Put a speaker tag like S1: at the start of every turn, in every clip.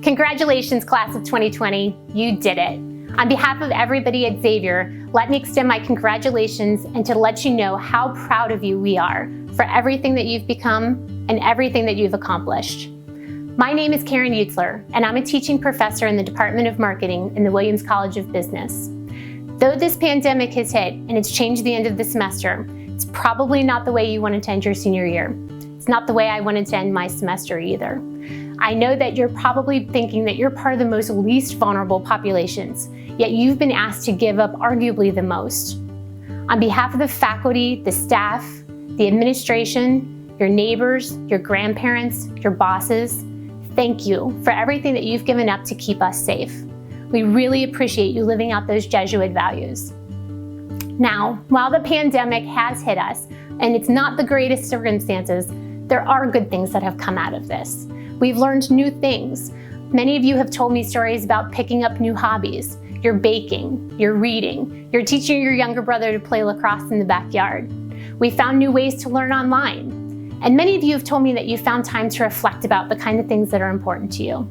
S1: Congratulations, class of 2020, you did it. On behalf of everybody at Xavier, let me extend my congratulations and to let you know how proud of you we are for everything that you've become and everything that you've accomplished. My name is Eutsler, and I'm a teaching professor in the Department of Marketing in the Williams College of Business. Though this pandemic has hit and it's changed the end of the semester, it's probably not the way you wanted to end your senior year. It's not the way I wanted to end my semester either. I know that you're probably thinking that you're part of the most least vulnerable populations, yet you've been asked to give up arguably the most. On behalf of the faculty, the staff, the administration, your neighbors, your grandparents, your bosses, thank you for everything that you've given up to keep us safe. We really appreciate you living out those Jesuit values. Now, while the pandemic has hit us, and it's not the greatest circumstances, there are good things that have come out of this. We've learned new things. Many of you have told me stories about picking up new hobbies. You're baking, you're reading, you're teaching your younger brother to play lacrosse in the backyard. We found new ways to learn online. And many of you have told me that you found time to reflect about the kind of things that are important to you.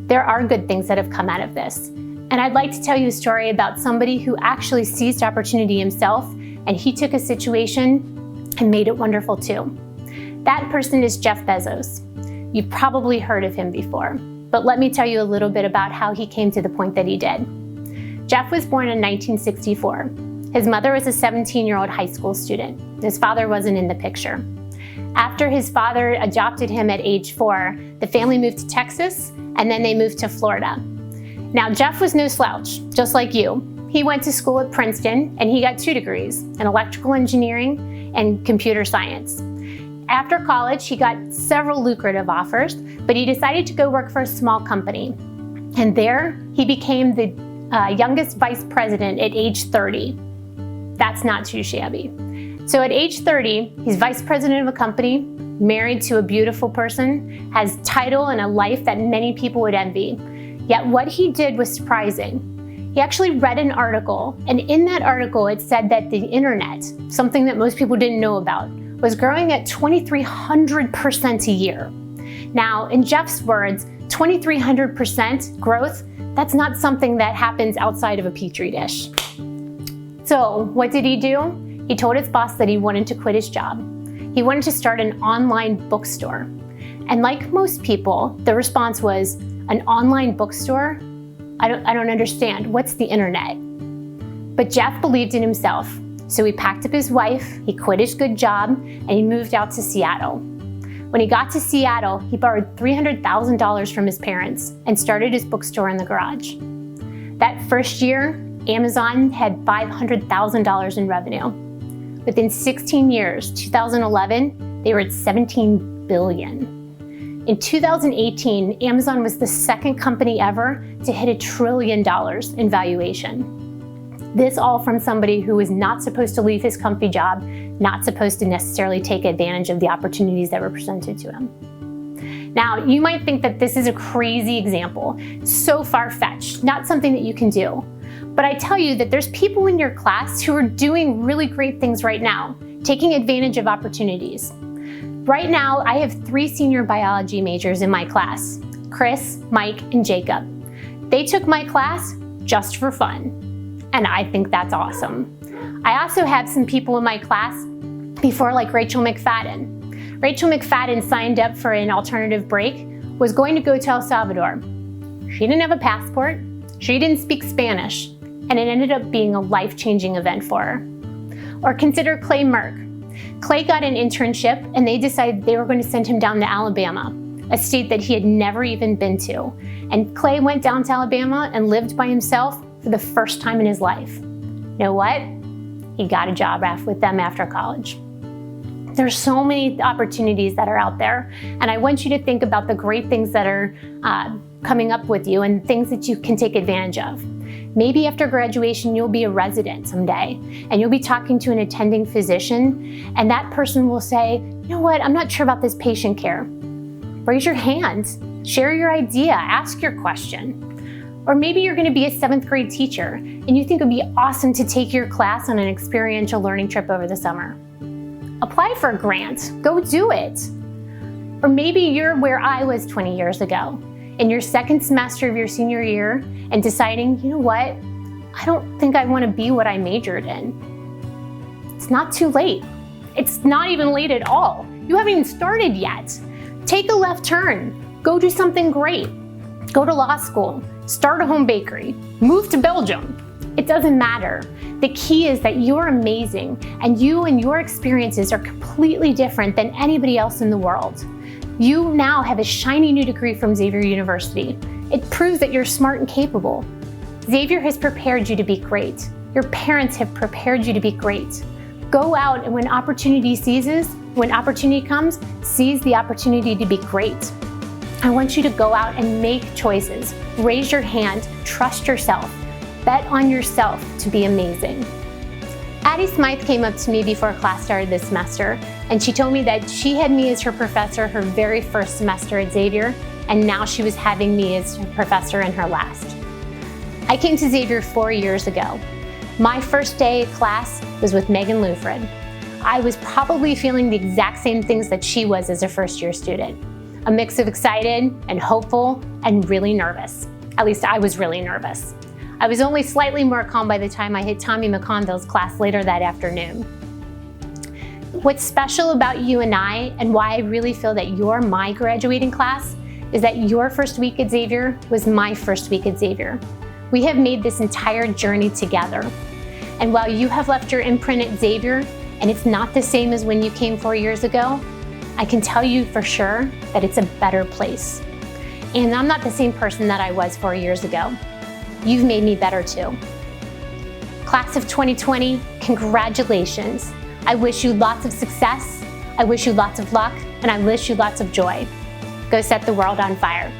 S1: There are good things that have come out of this. And I'd like to tell you a story about somebody who actually seized opportunity himself, and he took a situation and made it wonderful too. That person is Jeff Bezos. You've probably heard of him before, but let me tell you a little bit about how he came to the point that he did. Jeff was born in 1964. His mother was a 17-year-old high school student. His father wasn't in the picture. After his father adopted him at age 4, the family moved to Texas, and then they moved to Florida. Now, Jeff was no slouch, just like you. He went to school at Princeton, and he got 2 degrees, in electrical engineering and computer science. After college, he got several lucrative offers, but he decided to go work for a small company. And there, he became the youngest vice president at age 30. That's not too shabby. So at age 30, he's vice president of a company, married to a beautiful person, has title and a life that many people would envy. Yet what he did was surprising. He actually read an article, and in that article it said that the internet, something that most people didn't know about, was growing at 2,300% a year. Now, in Jeff's words, 2,300% growth, that's not something that happens outside of a petri dish. So what did he do? He told his boss that he wanted to quit his job. He wanted to start an online bookstore. And like most people, the response was, an online bookstore? I don't understand. What's the internet? But Jeff believed in himself. So he packed up his wife, he quit his good job, and he moved out to Seattle. When he got to Seattle, he borrowed $300,000 from his parents and started his bookstore in the garage. That first year, Amazon had $500,000 in revenue. Within 16 years, 2011, they were at $17 billion. In 2018, Amazon was the second company ever to hit $1 trillion in valuation. This all from somebody who was not supposed to leave his comfy job, not supposed to necessarily take advantage of the opportunities that were presented to him. Now, you might think that this is a crazy example, so far-fetched, not something that you can do. But I tell you that there's people in your class who are doing really great things right now, taking advantage of opportunities. Right now, I have 3 senior biology majors in my class, Chris, Mike, and Jacob. They took my class just for fun. And I think that's awesome. I also have some people in my class before, like Rachel McFadden. Rachel McFadden signed up for an alternative break, was going to go to El Salvador. She didn't have a passport, she didn't speak Spanish, and it ended up being a life-changing event for her. Or consider Clay Merck. Clay got an internship, and they decided they were going to send him down to Alabama, a state that he had never even been to. And Clay went down to Alabama and lived by himself for the first time in his life. You know what? He got a job with them after college. There's so many opportunities that are out there, and I want you to think about the great things that are coming up with you and things that you can take advantage of. Maybe after graduation, you'll be a resident someday, and you'll be talking to an attending physician, and that person will say, you know what, I'm not sure about this patient care. Raise your hand, share your idea, ask your question. Or maybe you're going to be a 7th grade teacher and you think it would be awesome to take your class on an experiential learning trip over the summer. Apply for a grant, go do it. Or maybe you're where I was 20 years ago in your second semester of your senior year and deciding, you know what, I don't think I want to be what I majored in. It's not too late. It's not even late at all. You haven't even started yet. Take a left turn. Go do something great. Go to law school. Start a home bakery. Move to Belgium. It doesn't matter. The key is that you're amazing, and you and your experiences are completely different than anybody else in the world. You now have a shiny new degree from Xavier University. It proves that you're smart and capable. Xavier has prepared you to be great. Your parents have prepared you to be great. Go out, and when opportunity comes, seize the opportunity to be great. I want you to go out and make choices. Raise your hand, trust yourself, bet on yourself to be amazing. Addie Smythe came up to me before class started this semester, and she told me that she had me as her professor her very first semester at Xavier, and now she was having me as her professor in her last. I came to Xavier 4 years ago. My first day of class was with Megan Lufred. I was probably feeling the exact same things that she was as a first-year student. A mix of excited and hopeful and really nervous. At least I was really nervous. I was only slightly more calm by the time I hit Tommy McConville's class later that afternoon. What's special about you and I, and why I really feel that you're my graduating class, is that your first week at Xavier was my first week at Xavier. We have made this entire journey together. And while you have left your imprint at Xavier, and it's not the same as when you came 4 years ago, I can tell you for sure that it's a better place. And I'm not the same person that I was 4 years ago. You've made me better too. Class of 2020, congratulations. I wish you lots of success, I wish you lots of luck, and I wish you lots of joy. Go set the world on fire.